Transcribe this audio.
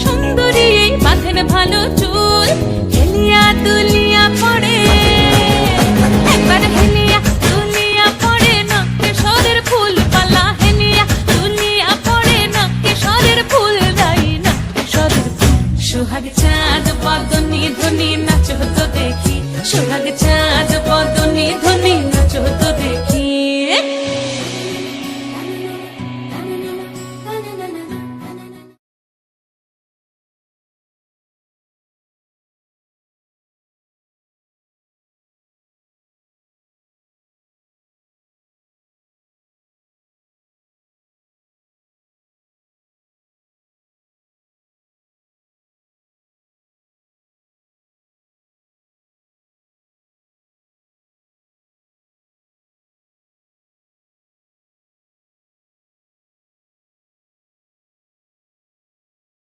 সুন্দরী বাঁধেন ভালো চুল, হেলিয়া দুলিয়া পড়ে একবার হেলিয়া দুলিয়া পড়ে নকেশ্বরের ফুল পালা, হেলিয়া দুলিয়া পড়ে নকেশ্বরের ফুল দাই নকেশ্বরের ফুল। সোহাগ চাঁদ বদনী ধ্বনি নাচ হতো দেখি, সোহাগ